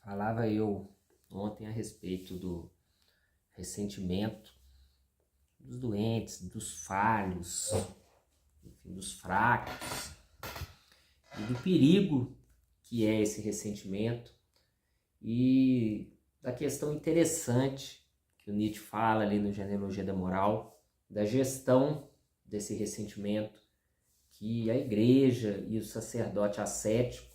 Falava eu ontem a respeito do ressentimento dos doentes, dos falhos, enfim, dos fracos e do perigo que é esse ressentimento e da questão interessante que o Nietzsche fala ali no Genealogia da Moral, da gestão desse ressentimento que a igreja e o sacerdote ascético,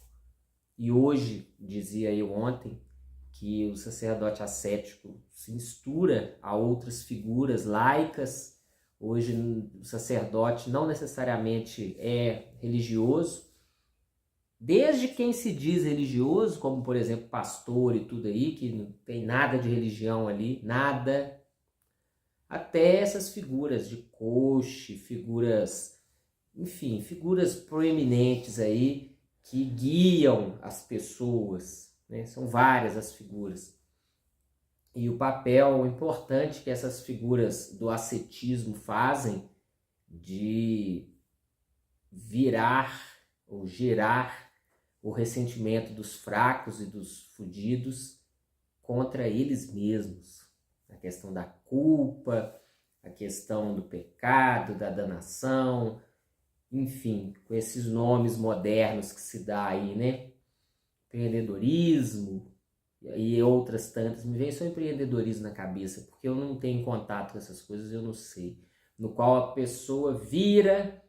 e hoje, dizia eu ontem, que o sacerdote ascético se mistura a outras figuras laicas. Hoje o sacerdote não necessariamente é religioso, desde quem se diz religioso, como por exemplo pastor e tudo aí, que não tem nada de religião ali, nada, até essas figuras de coach, figuras, enfim, figuras proeminentes aí que guiam as pessoas, né? São várias as figuras. E o papel importante que essas figuras do ascetismo fazem de virar ou gerar o ressentimento dos fracos e dos fudidos contra eles mesmos. A questão da culpa, a questão do pecado, da danação, enfim, com esses nomes modernos que se dá aí, né? Empreendedorismo e outras tantas. Me vem só empreendedorismo na cabeça, porque eu não tenho contato com essas coisas, eu não sei. No qual a pessoa vira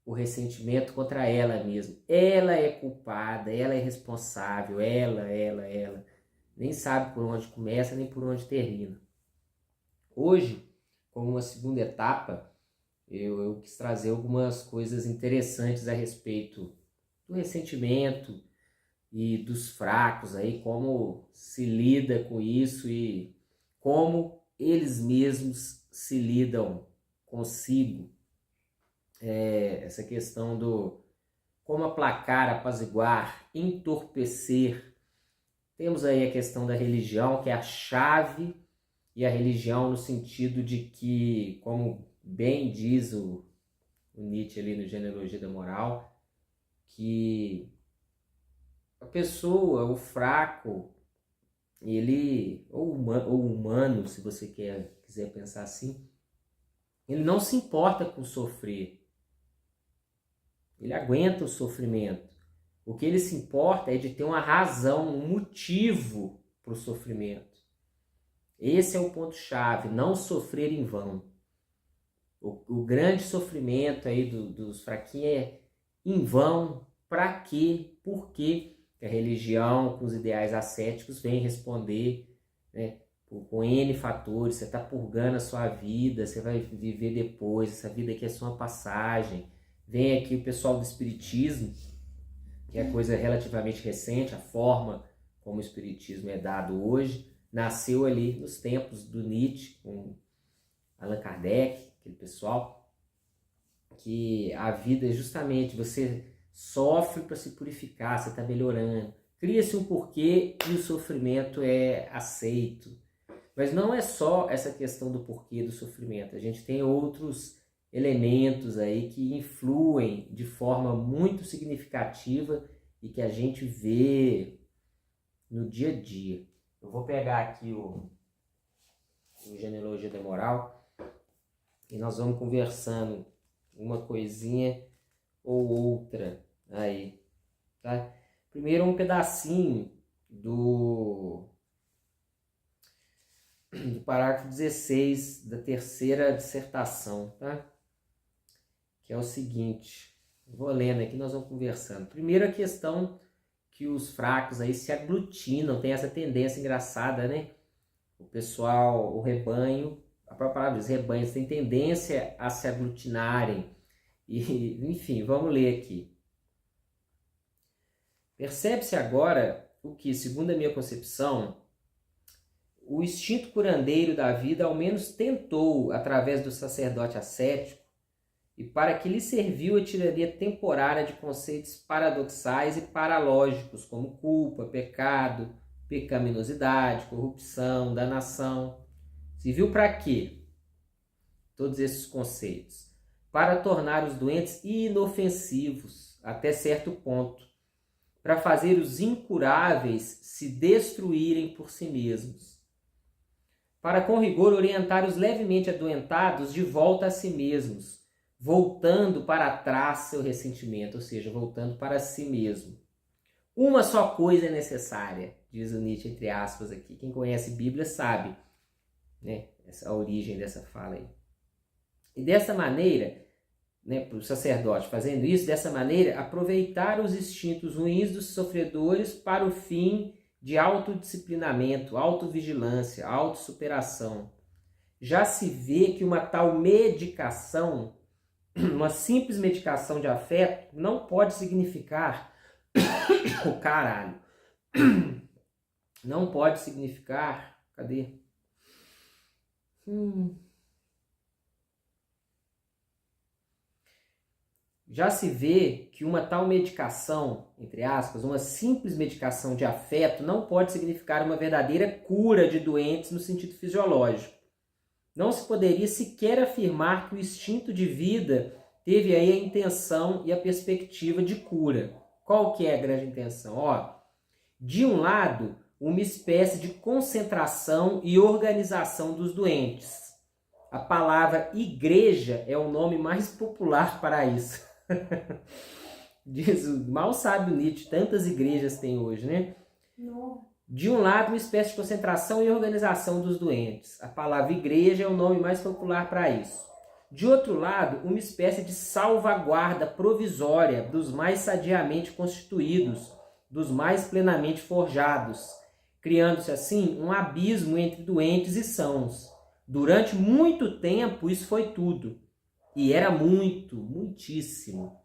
o ressentimento contra ela mesma. Ela é culpada, ela é responsável, ela. Nem sabe por onde começa, nem por onde termina. Hoje, como uma segunda etapa, eu quis trazer algumas coisas interessantes a respeito do ressentimento e dos fracos aí, como se lida com isso e como eles mesmos se lidam consigo. Essa questão do como aplacar, apaziguar, entorpecer. Temos aí a questão da religião, que é a chave, e a religião no sentido de que, como bem diz o Nietzsche ali no Genealogia da Moral, que a pessoa, o fraco, ele, ou humano, se você quiser pensar assim, ele não se importa com sofrer. Ele aguenta o sofrimento. O que ele se importa é de ter uma razão, um motivo para o sofrimento. Esse é o ponto-chave, não sofrer em vão. O grande sofrimento aí dos fraquinhos é em vão, para quê, por quê? Que a religião, com os ideais ascéticos, vem responder, né, com N fatores. Você está purgando a sua vida, você vai viver depois, essa vida aqui é só uma passagem. Vem aqui o pessoal do espiritismo, que é coisa relativamente recente, a forma como o espiritismo é dado hoje, nasceu ali nos tempos do Nietzsche, com Allan Kardec, aquele pessoal, que a vida é justamente, você sofre para se purificar, você está melhorando. Cria-se um porquê e o sofrimento é aceito. Mas não é só essa questão do porquê do sofrimento, a gente tem outros elementos aí que influem de forma muito significativa e que a gente vê no dia a dia. Eu vou pegar aqui o Genealogia da Moral e nós vamos conversando uma coisinha ou outra aí, tá? Primeiro um pedacinho do parágrafo 16 da terceira dissertação, tá? Que é o seguinte, vou lendo aqui, nós vamos conversando. Primeiro a questão que os fracos aí se aglutinam, tem essa tendência engraçada, né? O pessoal, o rebanho, a própria palavra diz, rebanhos tem tendência a se aglutinarem. E, enfim, vamos ler aqui. Percebe-se agora o que, segundo a minha concepção, o instinto curandeiro da vida ao menos tentou, através do sacerdote ascético, e para que lhe serviu a tirania temporária de conceitos paradoxais e paralógicos, como culpa, pecado, pecaminosidade, corrupção, danação. Serviu para quê? Todos esses conceitos. Para tornar os doentes inofensivos, até certo ponto. para fazer os incuráveis se destruírem por si mesmos, para com rigor orientar os levemente adoentados de volta a si mesmos, voltando para trás seu ressentimento, ou seja, voltando para si mesmo. Uma só coisa é necessária, diz o Nietzsche entre aspas aqui. Quem conhece Bíblia sabe, né, a origem dessa fala aí. E dessa maneira, né, para o sacerdote fazendo isso, dessa maneira, aproveitar os instintos ruins dos sofredores para o fim de autodisciplinamento, autovigilância, autossuperação. Já se vê que uma tal medicação, uma simples medicação de afeto, não pode significar o caralho. Não pode significar... Cadê? Já se vê que uma tal medicação, entre aspas, uma simples medicação de afeto não pode significar uma verdadeira cura de doentes no sentido fisiológico. Não se poderia sequer afirmar que o instinto de vida teve aí a intenção e a perspectiva de cura. Qual que é a grande intenção? De um lado, uma espécie de concentração e organização dos doentes. A palavra igreja é o nome mais popular para isso. Mal sabe o Nietzsche, tantas igrejas tem hoje, né? Não. De um lado, uma espécie de concentração e organização dos doentes. A palavra igreja é o nome mais popular para isso. De outro lado, uma espécie de salvaguarda provisória dos mais sadiamente constituídos, dos mais plenamente forjados, criando-se assim um abismo entre doentes e sãos. Durante muito tempo isso foi tudo. E era muitíssimo.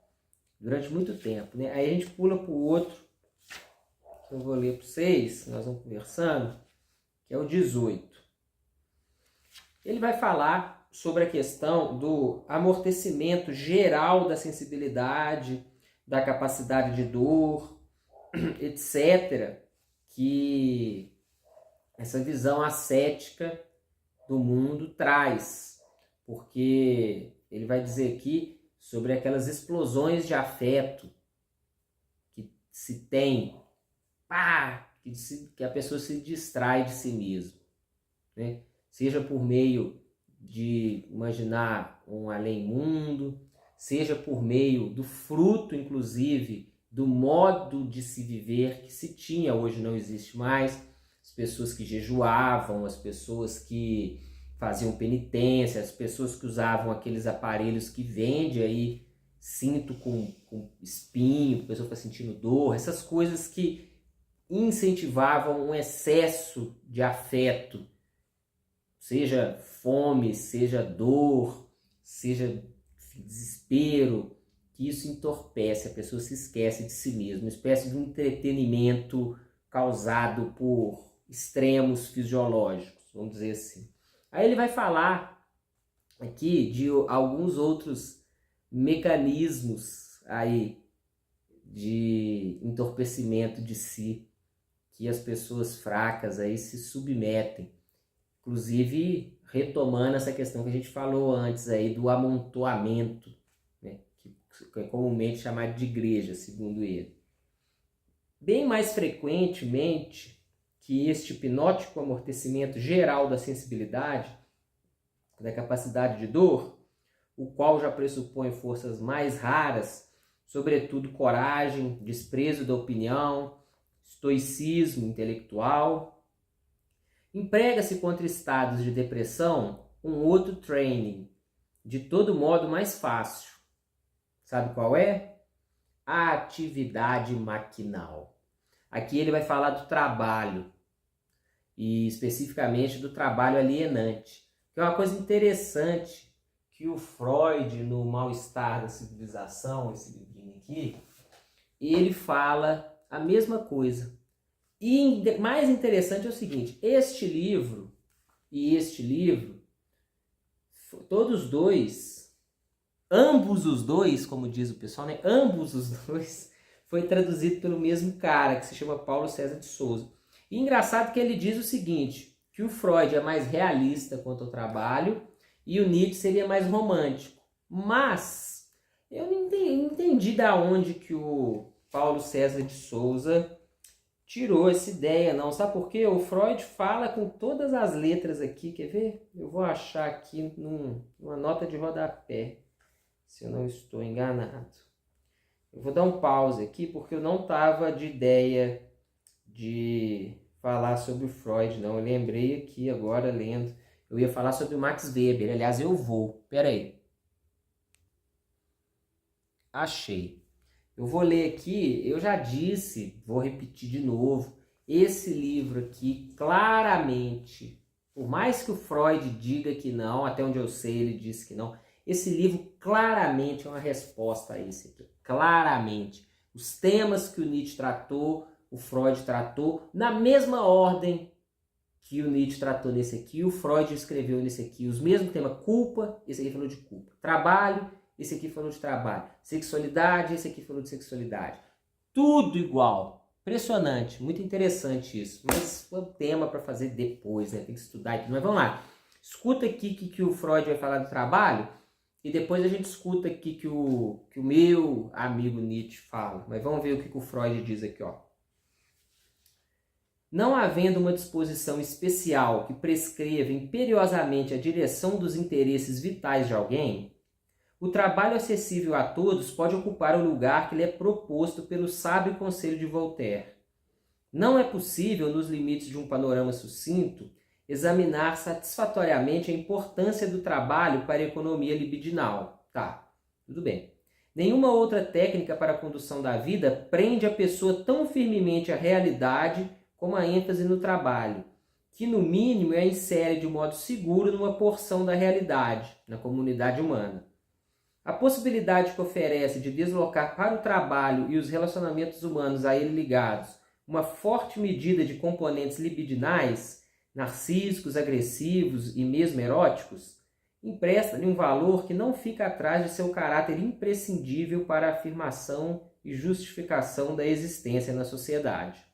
Durante muito tempo, né? Aí a gente pula para o outro, que eu vou ler para vocês, nós vamos conversando, que é o 18. Ele vai falar sobre a questão do amortecimento geral da sensibilidade, da capacidade de dor, etc., que essa visão ascética do mundo traz. Porque ele vai dizer aqui sobre aquelas explosões de afeto que se tem, que a pessoa se distrai de si mesmo, né? Seja por meio de imaginar um além-mundo, seja por meio do fruto, inclusive, do modo de se viver que se tinha, hoje não existe mais, as pessoas que jejuavam, as pessoas que faziam penitência, as pessoas que usavam aqueles aparelhos que vende aí, cinto com espinho, a pessoa fica sentindo dor, essas coisas que incentivavam um excesso de afeto, seja fome, seja dor, seja desespero, que isso entorpece, a pessoa se esquece de si mesma, uma espécie de um entretenimento causado por extremos fisiológicos, vamos dizer assim. Aí ele vai falar aqui de alguns outros mecanismos aí de entorpecimento de si, que as pessoas fracas aí se submetem. Inclusive, retomando essa questão que a gente falou antes aí do amontoamento, né, que é comumente chamado de igreja, segundo ele. Bem mais frequentemente que este hipnótico amortecimento geral da sensibilidade, da capacidade de dor, o qual já pressupõe forças mais raras, sobretudo coragem, desprezo da opinião, estoicismo intelectual, emprega-se contra estados de depressão um outro training, de todo modo mais fácil. Sabe qual é? A atividade maquinal. Aqui ele vai falar do trabalho, e especificamente do trabalho alienante, que é uma coisa interessante que o Freud, no Mal-Estar da Civilização, esse livrinho aqui, ele fala a mesma coisa. E mais interessante é o seguinte, este livro e este livro, todos dois, ambos os dois, como diz o pessoal, né? Ambos os dois, foi traduzido pelo mesmo cara, que se chama Paulo César de Souza. E engraçado que ele diz o seguinte, que o Freud é mais realista quanto ao trabalho e o Nietzsche seria mais romântico. Mas eu não entendi da onde que o Paulo César de Souza tirou essa ideia, não. Sabe por quê? O Freud fala com todas as letras aqui, quer ver? Eu vou achar aqui numa nota de rodapé, se eu não estou enganado. Eu vou dar um pause aqui, porque eu não estava de ideia de falar sobre o Freud, não. Eu lembrei aqui agora, lendo. Eu ia falar sobre o Max Weber. Aliás, eu vou. Pera aí. Achei. Eu vou ler aqui, eu já disse, vou repetir de novo. Esse livro aqui, claramente, por mais que o Freud diga que não, até onde eu sei ele disse que não, esse livro claramente é uma resposta a esse aqui. Claramente. Os temas que o Nietzsche tratou, o Freud tratou, na mesma ordem que o Nietzsche tratou nesse aqui, o Freud escreveu nesse aqui. Os mesmos temas, culpa, esse aqui falou de culpa. Trabalho, esse aqui falou de trabalho. Sexualidade, esse aqui falou de sexualidade. Tudo igual. Impressionante, muito interessante isso. Mas foi um tema para fazer depois, né? Tem que estudar e tudo. Mas vamos lá. Escuta aqui que o Freud vai falar do trabalho e depois a gente escuta aqui que o meu amigo Nietzsche fala. Mas vamos ver o que o Freud diz aqui, ó. Não havendo uma disposição especial que prescreva imperiosamente a direção dos interesses vitais de alguém, o trabalho acessível a todos pode ocupar o lugar que lhe é proposto pelo sábio conselho de Voltaire. Não é possível, nos limites de um panorama sucinto, examinar satisfatoriamente a importância do trabalho para a economia libidinal. Tá, tudo bem. Nenhuma outra técnica para a condução da vida prende a pessoa tão firmemente à realidade como a ênfase no trabalho, que no mínimo a insere de modo seguro numa porção da realidade, na comunidade humana. A possibilidade que oferece de deslocar para o trabalho e os relacionamentos humanos a ele ligados uma forte medida de componentes libidinais, narcísicos, agressivos e mesmo eróticos, empresta-lhe um valor que não fica atrás de seu caráter imprescindível para a afirmação e justificação da existência na sociedade.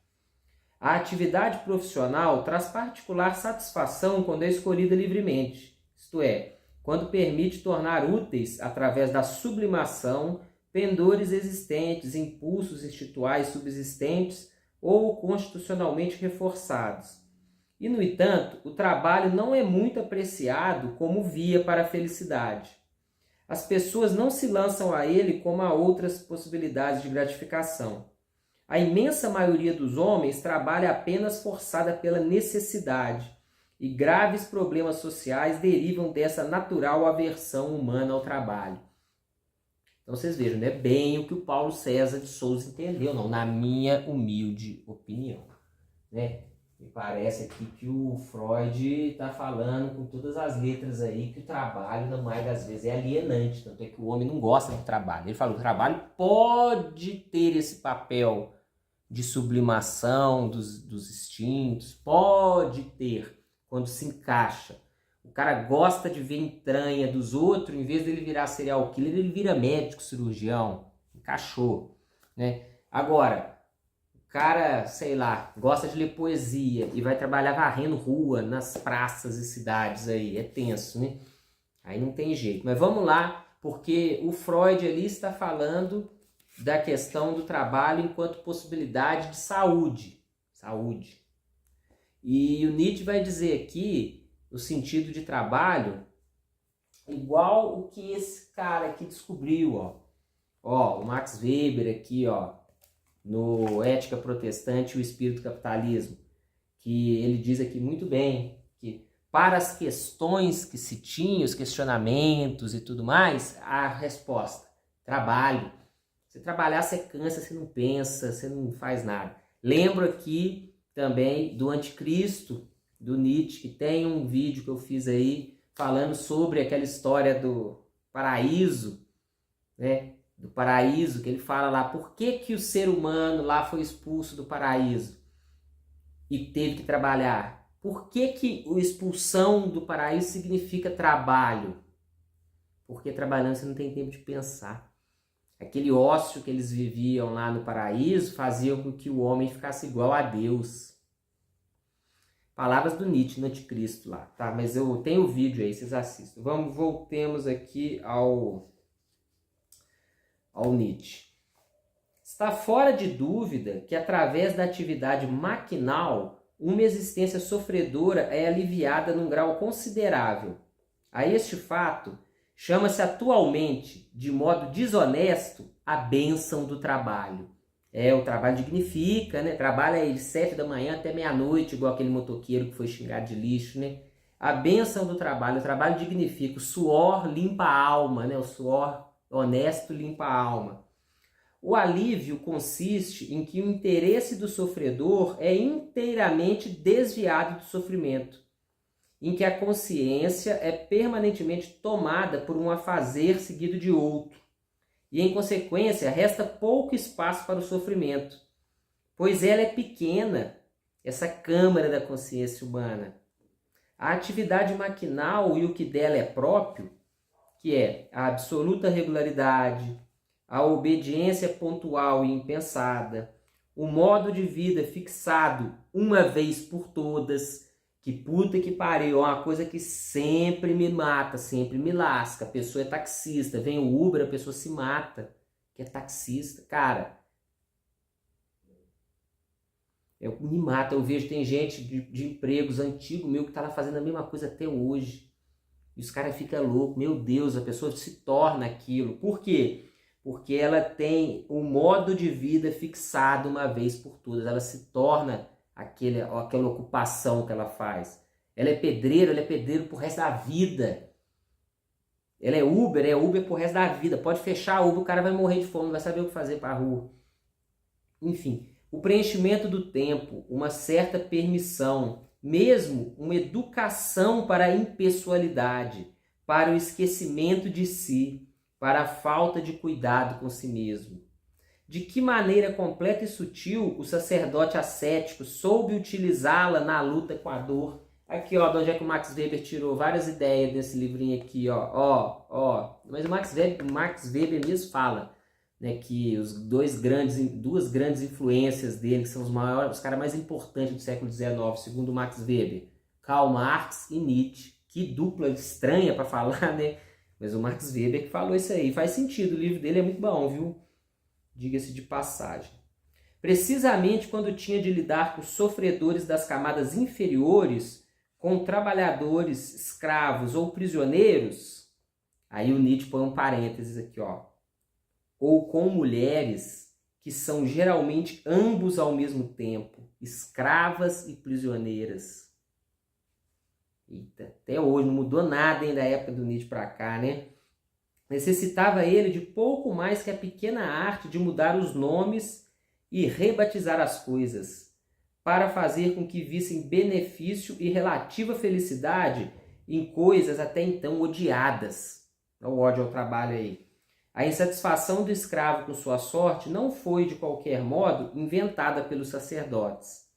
A atividade profissional traz particular satisfação quando é escolhida livremente, isto é, quando permite tornar úteis, através da sublimação, pendores existentes, impulsos instituais subsistentes ou constitucionalmente reforçados. E, no entanto, o trabalho não é muito apreciado como via para a felicidade. As pessoas não se lançam a ele como a outras possibilidades de gratificação. A imensa maioria dos homens trabalha apenas forçada pela necessidade, e graves problemas sociais derivam dessa natural aversão humana ao trabalho. Então vocês vejam, não é bem o que o Paulo César de Souza entendeu, não, na minha humilde opinião. Né? Me parece aqui que o Freud está falando com todas as letras aí que o trabalho, na maioria das vezes, é alienante, tanto é que o homem não gosta do trabalho. Ele fala que o trabalho pode ter esse papel de sublimação dos instintos, pode ter, quando se encaixa. O cara gosta de ver entranha dos outros, em vez dele virar serial killer, ele vira médico, cirurgião, encaixou, né? Agora, o cara, sei lá, gosta de ler poesia e vai trabalhar varrendo rua nas praças e cidades aí, é tenso, né? Aí não tem jeito. Mas vamos lá, porque o Freud ali está falando da questão do trabalho enquanto possibilidade de saúde. Saúde. E o Nietzsche vai dizer aqui, no sentido de trabalho, igual o que esse cara aqui descobriu, ó, o Max Weber aqui, ó, no Ética Protestante e o Espírito Capitalismo, que ele diz aqui muito bem que para as questões que se tinham, os questionamentos e tudo mais, a resposta, trabalho. Se trabalhar, você cansa, você não pensa, você não faz nada. Lembro aqui também do Anticristo, do Nietzsche, que tem um vídeo que eu fiz aí falando sobre aquela história do paraíso, né? Do paraíso, que ele fala lá, por que o ser humano lá foi expulso do paraíso e teve que trabalhar? Por que a expulsão do paraíso significa trabalho? Porque trabalhando você não tem tempo de pensar. Aquele ócio que eles viviam lá no paraíso fazia com que o homem ficasse igual a Deus. Palavras do Nietzsche no Anticristo lá, tá? Mas eu tenho o vídeo aí, vocês assistam. Voltemos aqui ao Nietzsche. Está fora de dúvida que através da atividade maquinal, uma existência sofredora é aliviada num grau considerável. A este fato, chama-se atualmente, de modo desonesto, a bênção do trabalho. O trabalho dignifica, né? Trabalha aí de 7 da manhã até meia-noite, igual aquele motoqueiro que foi xingado de lixo, né? A bênção do trabalho, o trabalho dignifica, o suor limpa a alma, né? O suor honesto limpa a alma. O alívio consiste em que o interesse do sofredor é inteiramente desviado do sofrimento, em que a consciência é permanentemente tomada por um afazer seguido de outro, e em consequência resta pouco espaço para o sofrimento, pois ela é pequena, essa câmara da consciência humana. A atividade maquinal e o que dela é próprio, que é a absoluta regularidade, a obediência pontual e impensada, o modo de vida fixado uma vez por todas, que puta que pariu, é uma coisa que sempre me mata, sempre me lasca. A pessoa é taxista, vem o Uber, a pessoa se mata, que é taxista. Cara, me mata. Eu vejo, tem gente de empregos antigos meu que tá lá fazendo a mesma coisa até hoje. E os caras ficam loucos. Meu Deus, a pessoa se torna aquilo. Por quê? Porque ela tem o modo de vida fixado uma vez por todas. Ela se torna aquela ocupação que ela faz. Ela é pedreiro pro resto da vida. Ela é Uber pro resto da vida. Pode fechar a Uber, o cara vai morrer de fome, não vai saber o que fazer para a rua. Enfim, o preenchimento do tempo, uma certa permissão, mesmo uma educação para a impessoalidade, para o esquecimento de si, para a falta de cuidado com si mesmo. De que maneira completa e sutil o sacerdote ascético soube utilizá-la na luta com a dor. Aqui, ó, de onde é que o Max Weber tirou várias ideias desse livrinho aqui, ó. Mas o Max Weber mesmo fala, né, que duas grandes influências dele, que são os caras mais importantes do século XIX, segundo o Max Weber, Karl Marx e Nietzsche. Que dupla estranha para falar, né? Mas o Max Weber que falou isso aí. Faz sentido, o livro dele é muito bom, viu? Diga-se de passagem. Precisamente quando tinha de lidar com os sofredores das camadas inferiores, com trabalhadores, escravos ou prisioneiros, aí o Nietzsche põe um parênteses aqui, ó, ou com mulheres que são geralmente ambos ao mesmo tempo, escravas e prisioneiras. Eita, até hoje não mudou nada ainda da época do Nietzsche para cá, né? Necessitava ele de pouco mais que a pequena arte de mudar os nomes e rebatizar as coisas, para fazer com que vissem benefício e relativa felicidade em coisas até então odiadas. O ódio ao trabalho aí. A insatisfação do escravo com sua sorte não foi, de qualquer modo, inventada pelos sacerdotes.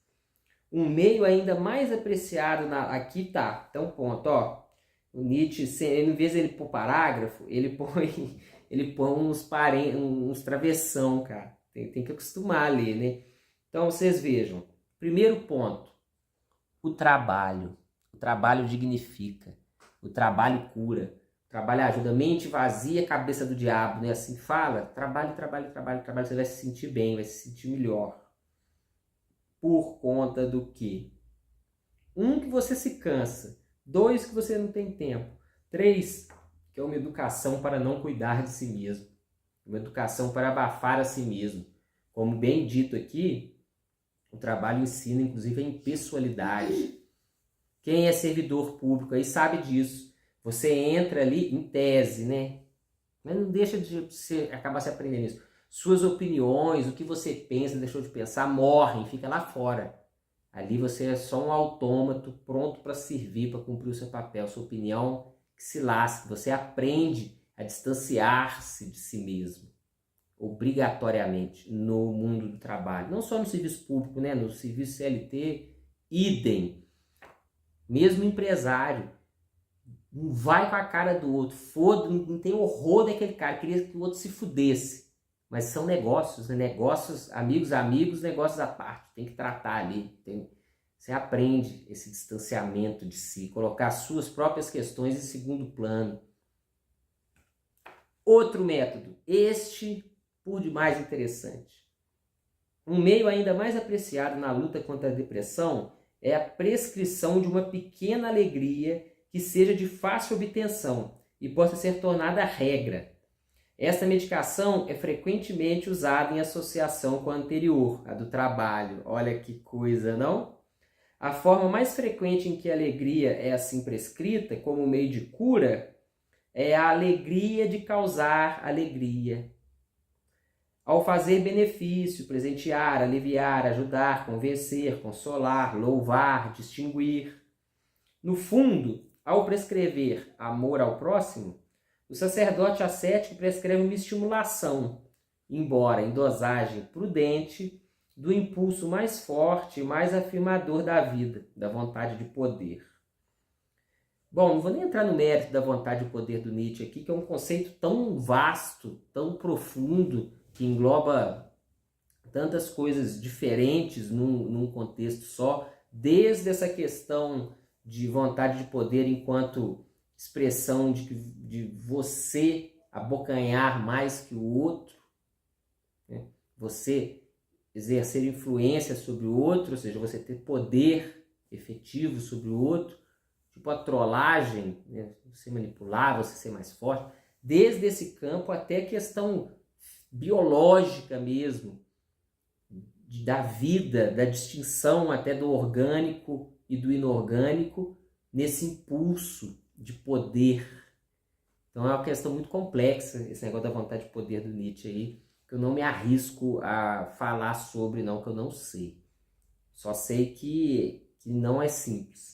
Um meio ainda mais apreciado aqui tá, então ponto, ó. O Nietzsche, em vez de ele pôr parágrafo, ele põe uns travessão, cara. Tem que acostumar a ler, né? Então, vocês vejam. Primeiro ponto, o trabalho. O trabalho dignifica. O trabalho cura. O trabalho ajuda. Mente vazia, cabeça do diabo, né? Assim fala. Trabalho. Você vai se sentir bem, vai se sentir melhor. Por conta do quê? 1, que você se cansa. 2, que você não tem tempo. 3, que é uma educação para não cuidar de si mesmo. Uma educação para abafar a si mesmo. Como bem dito aqui, o trabalho ensina, inclusive, a impessoalidade. Quem é servidor público aí sabe disso. Você entra ali em tese, né? Mas não deixa de você acabar se aprendendo isso. Suas opiniões, o que você pensa, deixou de pensar, morrem, fica lá fora. Ali você é só um autômato pronto para servir, para cumprir o seu papel. Sua opinião que se lasque. Você aprende a distanciar-se de si mesmo, obrigatoriamente, no mundo do trabalho. Não só no serviço público, né? No serviço CLT, idem. Mesmo empresário, não vai com a cara do outro. Foda, não tem horror daquele cara. Queria que o outro se fudesse. Mas são negócios, né? Negócios, amigos, negócios à parte. Tem que tratar ali. Você aprende esse distanciamento de si, colocar suas próprias questões em segundo plano. Outro método, este por demais interessante. Um meio ainda mais apreciado na luta contra a depressão é a prescrição de uma pequena alegria que seja de fácil obtenção e possa ser tornada regra. Esta medicação é frequentemente usada em associação com a anterior, a do trabalho. Olha que coisa, não? A forma mais frequente em que a alegria é assim prescrita, como meio de cura, é a alegria de causar alegria. Ao fazer benefício, presentear, aliviar, ajudar, convencer, consolar, louvar, distinguir. No fundo, ao prescrever amor ao próximo, o sacerdote ascético prescreve uma estimulação, embora em dosagem prudente, do impulso mais forte e mais afirmador da vida, da vontade de poder. Bom, não vou nem entrar no mérito da vontade de poder do Nietzsche aqui, que é um conceito tão vasto, tão profundo, que engloba tantas coisas diferentes num contexto só, desde essa questão de vontade de poder enquanto expressão de você abocanhar mais que o outro, né? Você exercer influência sobre o outro, ou seja, você ter poder efetivo sobre o outro, tipo a trollagem, né? Você manipular, você ser mais forte, desde esse campo até a questão biológica mesmo, da vida, da distinção até do orgânico e do inorgânico, nesse impulso de poder. Então é uma questão muito complexa, esse negócio da vontade de poder do Nietzsche aí, que eu não me arrisco a falar sobre, não, que eu não sei. Só sei que não é simples.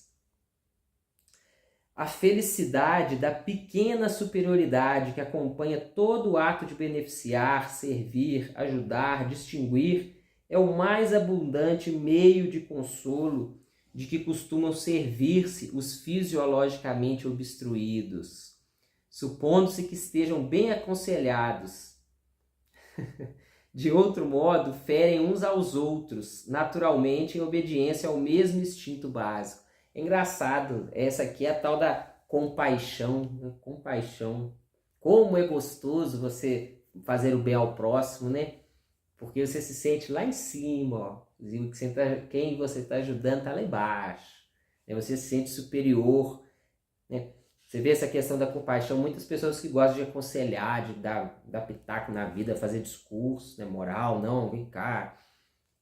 A felicidade da pequena superioridade que acompanha todo o ato de beneficiar, servir, ajudar, distinguir, é o mais abundante meio de consolo de que costumam servir-se os fisiologicamente obstruídos, supondo-se que estejam bem aconselhados. De outro modo, ferem uns aos outros, naturalmente em obediência ao mesmo instinto básico. É engraçado, essa aqui é a tal da compaixão, né? Compaixão. Como é gostoso você fazer o bem ao próximo, né? Porque você se sente lá em cima, ó. Quem você está ajudando está lá embaixo. Você se sente superior, né? Você vê essa questão da compaixão, muitas pessoas que gostam de aconselhar, de dar pitaco na vida, fazer discurso, né, moral, não, vem cá,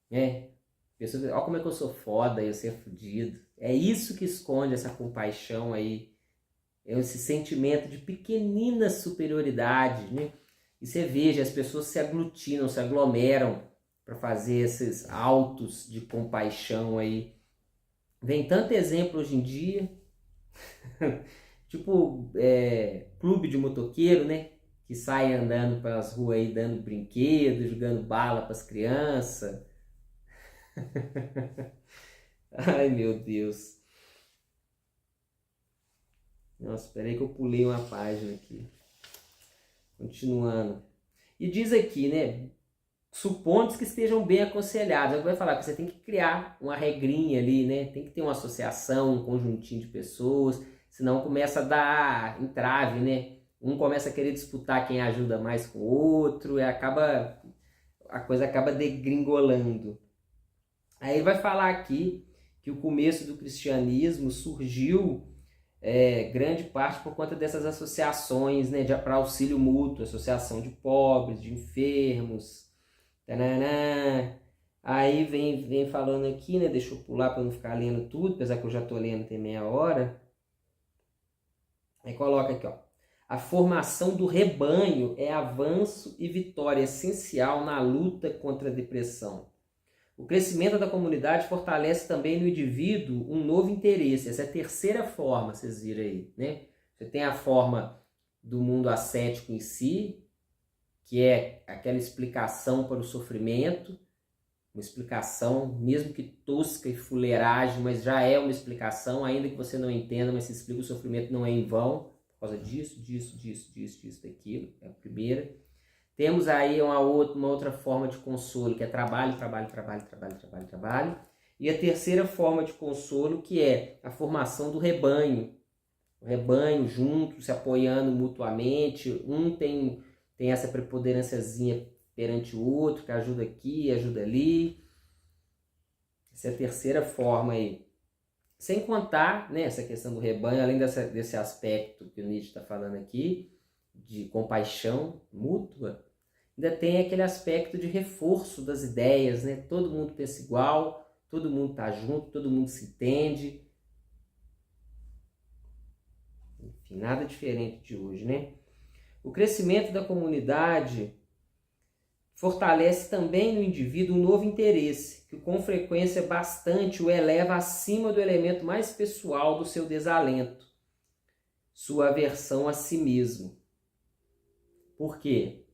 né? Pessoas, olha como é que eu sou foda, eu ser fudido. É isso que esconde essa compaixão aí, é esse sentimento de pequenina superioridade, né? E você veja, as pessoas se aglutinam, se aglomeram para fazer esses autos de compaixão aí. Vem tanto exemplo hoje em dia, tipo clube de motoqueiro, né? Que sai andando pelas ruas aí dando brinquedos, jogando bala para as crianças. Ai, meu Deus. Nossa, espera aí que eu pulei uma página aqui. Continuando. E diz aqui, né? Supondo que estejam bem aconselhados. Vai falar que você tem que criar uma regrinha ali, né? Tem que ter uma associação, um conjuntinho de pessoas, senão começa a dar entrave, né? Um começa a querer disputar quem ajuda mais com o outro e a coisa acaba degringolando. Aí vai falar aqui que o começo do cristianismo surgiu grande parte por conta dessas associações, né, para auxílio mútuo, associação de pobres, de enfermos. Tananã. Aí vem falando aqui, né, deixa eu pular para não ficar lendo tudo, apesar que eu já estou lendo tem meia hora. Aí coloca aqui, ó. A formação do rebanho é avanço e vitória essencial na luta contra a depressão. O crescimento da comunidade fortalece também no indivíduo um novo interesse. Essa é a terceira forma, vocês viram aí, né? Você tem a forma do mundo ascético em si, que é aquela explicação para o sofrimento, uma explicação, mesmo que tosca e fuleiragem, mas já é uma explicação, ainda que você não entenda, mas se explica o sofrimento não é em vão, por causa disso, daquilo, é a primeira. Temos aí uma outra forma de consolo, que é trabalho. E a terceira forma de consolo, que é a formação do rebanho. O rebanho junto, se apoiando mutuamente. Um tem essa preponderânciazinha perante o outro, que ajuda aqui, ajuda ali. Essa é a terceira forma aí. Sem contar, né, essa questão do rebanho, além desse aspecto que o Nietzsche está falando aqui, de compaixão mútua, ainda tem aquele aspecto de reforço das ideias, né? Todo mundo pensa igual, todo mundo está junto, todo mundo se entende. Enfim, nada diferente de hoje, né? O crescimento da comunidade fortalece também no indivíduo um novo interesse, que com frequência bastante o eleva acima do elemento mais pessoal do seu desalento, sua aversão a si mesmo. Por quê?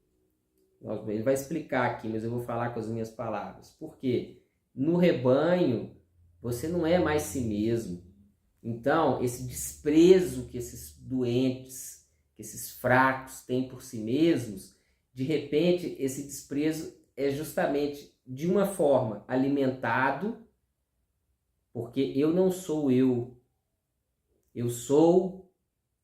Ele vai explicar aqui, mas eu vou falar com as minhas palavras. Porque no rebanho você não é mais si mesmo. Então, esse desprezo que esses doentes, que esses fracos têm por si mesmos, de repente esse desprezo é justamente de uma forma alimentado, porque eu não sou eu sou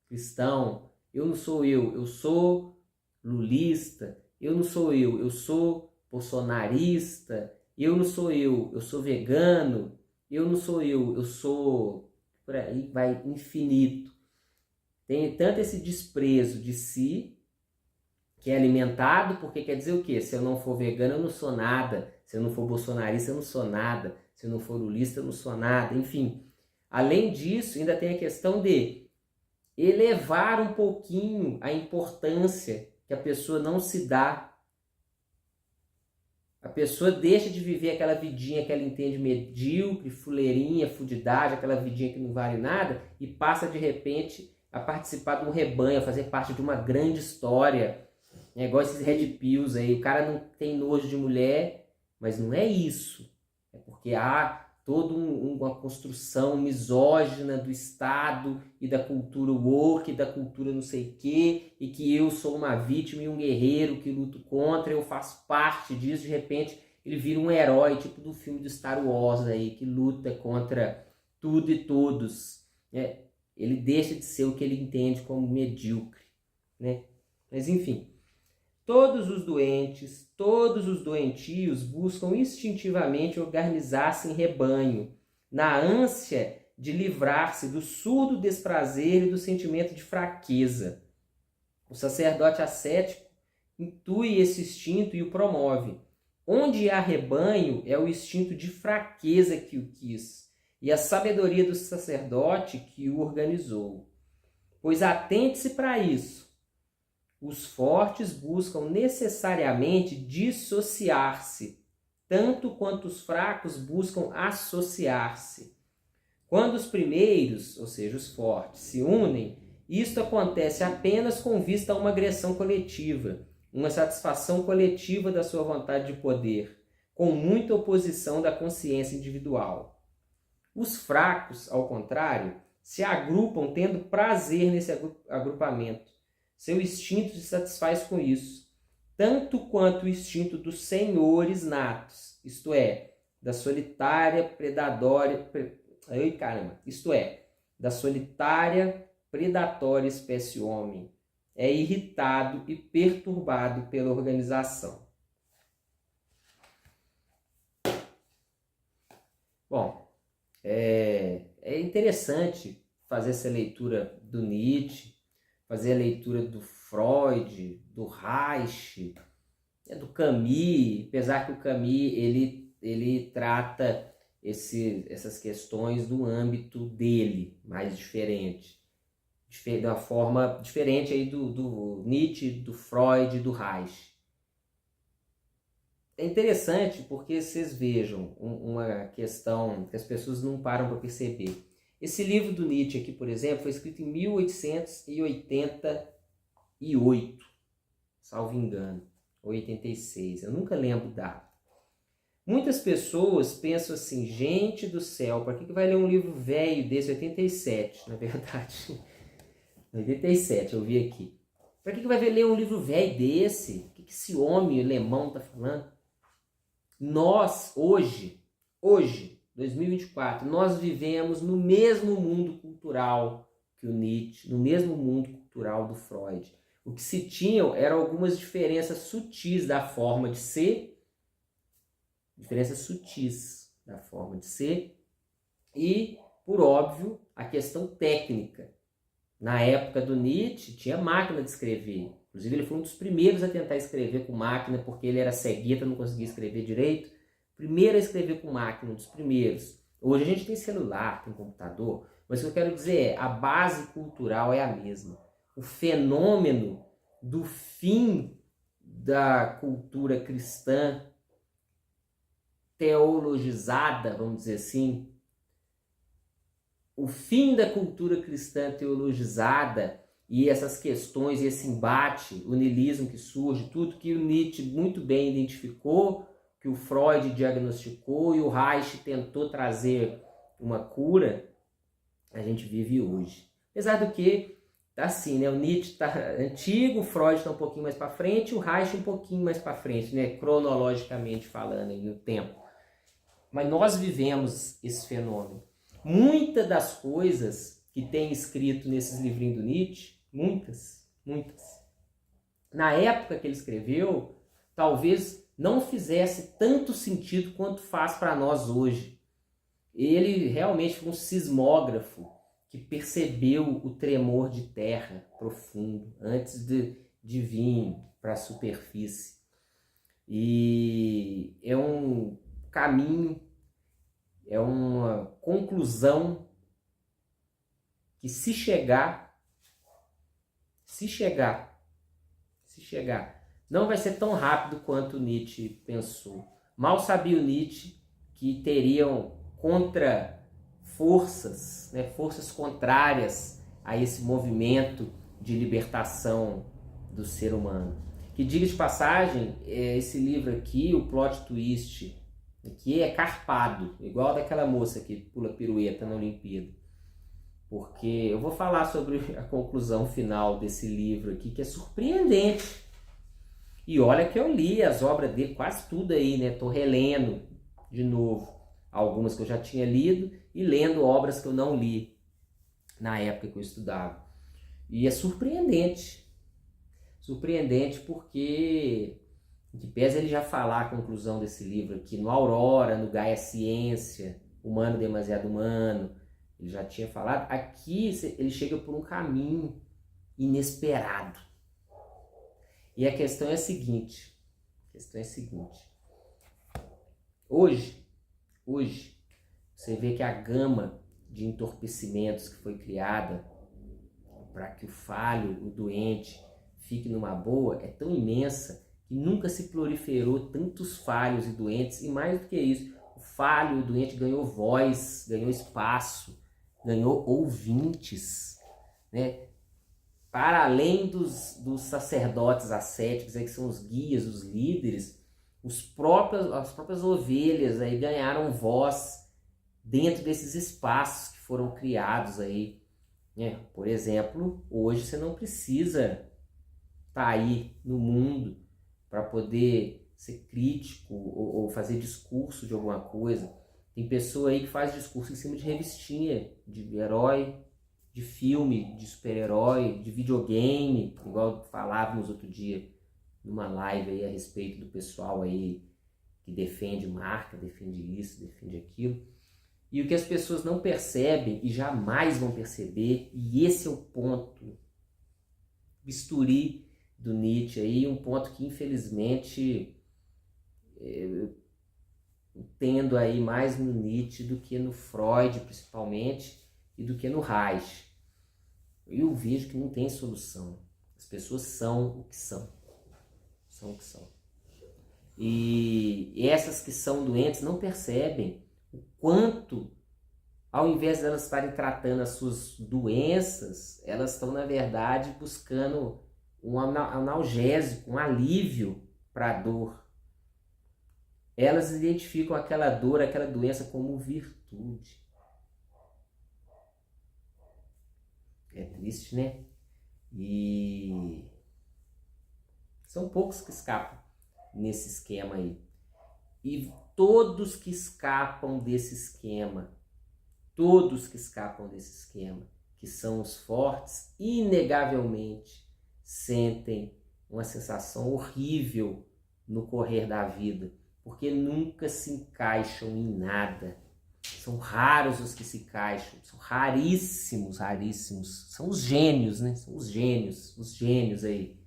cristão, eu não sou eu sou lulista, eu não sou eu sou bolsonarista, eu não sou eu sou vegano, eu não sou eu sou... Por aí vai infinito. Tem tanto esse desprezo de si, que é alimentado, porque quer dizer o quê? Se eu não for vegano, eu não sou nada. Se eu não for bolsonarista, eu não sou nada. Se eu não for lulista, eu não sou nada. Enfim, além disso, ainda tem a questão de elevar um pouquinho a importância que a pessoa não se dá. A pessoa deixa de viver aquela vidinha que ela entende medíocre, fuleirinha, fudidade, aquela vidinha que não vale nada, e passa de repente a participar de um rebanho, a fazer parte de uma grande história. É igual esses red pills aí, o cara não tem nojo de mulher, mas não é isso. É porque há toda uma construção misógina do Estado e da cultura woke, da cultura não sei o quê, e que eu sou uma vítima e um guerreiro que luto contra, eu faço parte disso. De repente ele vira um herói, tipo do filme do Star Wars aí, que luta contra tudo e todos, né? Ele deixa de ser o que ele entende como medíocre, né? Mas enfim, todos os doentes, todos os doentios buscam instintivamente organizar-se em rebanho, na ânsia de livrar-se do surdo desprazer e do sentimento de fraqueza. O sacerdote ascético intui esse instinto e o promove. Onde há rebanho é o instinto de fraqueza que o quis, e a sabedoria do sacerdote que o organizou. Pois atente-se para isso. Os fortes buscam necessariamente dissociar-se, tanto quanto os fracos buscam associar-se. Quando os primeiros, ou seja, os fortes, se unem, isto acontece apenas com vista a uma agressão coletiva, uma satisfação coletiva da sua vontade de poder, com muita oposição da consciência individual. Os fracos, ao contrário, se agrupam tendo prazer nesse agrupamento. Seu instinto se satisfaz com isso, tanto quanto o instinto dos senhores natos, isto é, da solitária predatória espécie homem, é irritado e perturbado pela organização. Bom, é interessante fazer essa leitura do Nietzsche, fazer a leitura do Freud, do Reich, do Camus, apesar que o Camus ele trata essas questões do âmbito dele, mais diferente, de uma forma diferente aí do Nietzsche, do Freud, do Reich. É interessante porque vocês vejam uma questão que as pessoas não param para perceber. Esse livro do Nietzsche aqui, por exemplo, foi escrito em 1888, salvo engano, ou 86, eu nunca lembro da. Muitas pessoas pensam assim, gente do céu, para que vai ler um livro velho desse, 87, na verdade, 87, eu vi aqui. Para que vai ler um livro velho desse? O que esse homem alemão está falando? Nós, hoje, 2024, nós vivemos no mesmo mundo cultural que o Nietzsche, no mesmo mundo cultural do Freud. O que se tinham eram algumas diferenças sutis da forma de ser, e, por óbvio, a questão técnica. Na época do Nietzsche, tinha máquina de escrever. Inclusive, ele foi um dos primeiros a tentar escrever com máquina, porque ele era cegueta, não conseguia escrever direito. Primeiro a escrever com máquina, um dos primeiros. Hoje a gente tem celular, tem computador, mas o que eu quero dizer é, a base cultural é a mesma. O fenômeno do fim da cultura cristã teologizada, vamos dizer assim, o fim da cultura cristã teologizada e essas questões e esse embate, o niilismo que surge, tudo que o Nietzsche muito bem identificou, que o Freud diagnosticou e o Reich tentou trazer uma cura, a gente vive hoje. Apesar do que, tá assim, né? O Nietzsche tá antigo, o Freud está um pouquinho mais para frente, o Reich um pouquinho mais para frente, né? Cronologicamente falando, no tempo. Mas nós vivemos esse fenômeno. Muitas das coisas que tem escrito nesses livrinhos do Nietzsche, muitas, na época que ele escreveu, talvez não fizesse tanto sentido quanto faz para nós hoje. Ele realmente foi um sismógrafo que percebeu o tremor de terra profundo antes de vir para a superfície. E é um caminho, é uma conclusão que se chegar, não vai ser tão rápido quanto Nietzsche pensou. Mal sabia o Nietzsche que teriam forças, né, forças contrárias a esse movimento de libertação do ser humano. Que, diga de passagem, esse livro aqui, o plot twist, aqui é carpado, igual daquela moça que pula pirueta na Olimpíada. Porque eu vou falar sobre a conclusão final desse livro aqui, que é surpreendente. E olha que eu li as obras dele, quase tudo aí, né? Tô relendo de novo algumas que eu já tinha lido e lendo obras que eu não li na época que eu estudava. E é surpreendente. Surpreendente porque, que pese ele já falar a conclusão desse livro aqui, no Aurora, no Gaia Ciência, Humano Demasiado Humano, ele já tinha falado, aqui ele chega por um caminho inesperado. E a questão é a seguinte, hoje, você vê que a gama de entorpecimentos que foi criada para que o falho, o doente, fique numa boa, é tão imensa que nunca se proliferou tantos falhos e doentes, e mais do que isso, o falho e o doente ganhou voz, ganhou espaço, ganhou ouvintes, né? Para além dos sacerdotes ascéticos, aí, que são os guias, os líderes, as próprias ovelhas aí ganharam voz dentro desses espaços que foram criados aí, né? Por exemplo, hoje você não precisa estar aí no mundo para poder ser crítico ou fazer discurso de alguma coisa. Tem pessoa aí que faz discurso em cima de revistinha, de herói, de filme, de super-herói, de videogame, igual falávamos outro dia numa live aí a respeito do pessoal aí que defende marca, defende isso, defende aquilo. E o que as pessoas não percebem e jamais vão perceber, e esse é o ponto bisturi do Nietzsche aí, um ponto que infelizmente eu entendo aí mais no Nietzsche do que no Freud principalmente e do que no Reich. Eu vejo que não tem solução. As pessoas são o que são. São o que são. E essas que são doentes não percebem o quanto, ao invés de elas estarem tratando as suas doenças, elas estão, na verdade, buscando um analgésico, um alívio para a dor. Elas identificam aquela dor, aquela doença como virtude. É triste, né? E são poucos que escapam nesse esquema aí. E todos que escapam desse esquema, que são os fortes, inegavelmente sentem uma sensação horrível no correr da vida, porque nunca se encaixam em nada. São raros os que se encaixam, são raríssimos, raríssimos. São os gênios, né? São os gênios aí.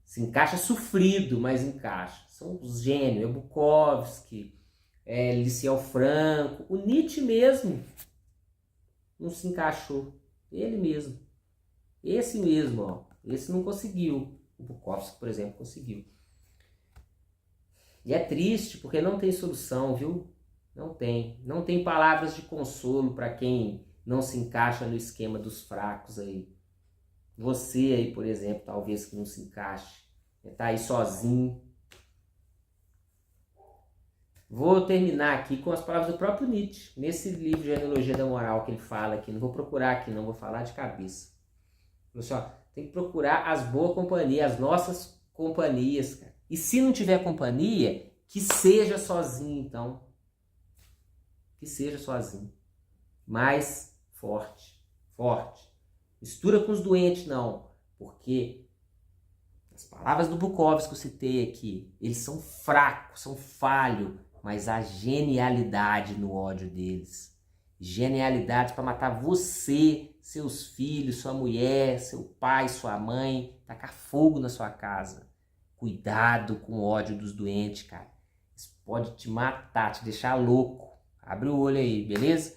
Se encaixa sofrido, mas encaixa. São os gênios, é Bukowski, Liceu Franco, o Nietzsche mesmo não se encaixou. Ele mesmo. Esse mesmo, ó. Esse não conseguiu. O Bukowski, por exemplo, conseguiu. E é triste, porque não tem solução, viu? Não tem. Não tem palavras de consolo para quem não se encaixa no esquema dos fracos aí. Você aí, por exemplo, talvez que não se encaixe. Tá aí sozinho. Vou terminar aqui com as palavras do próprio Nietzsche. Nesse livro de Genealogia da Moral que ele fala aqui. Não vou procurar aqui, não. Vou falar de cabeça. Tem que procurar as boas companhias, as nossas companhias, cara. E se não tiver companhia, que seja sozinho, então. Que seja sozinho. Mais forte. Forte. Mistura com os doentes, não. Porque as palavras do Bukowski que eu citei aqui, eles são fracos, são falhos, mas há genialidade no ódio deles. Genialidade para matar você, seus filhos, sua mulher, seu pai, sua mãe, tacar fogo na sua casa. Cuidado com o ódio dos doentes, cara. Isso pode te matar, te deixar louco. Abre o olho aí, beleza?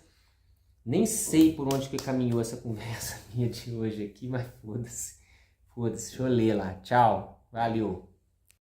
Nem sei por onde que caminhou essa conversa minha de hoje aqui, mas foda-se. Foda-se, deixa eu ler lá. Tchau, valeu.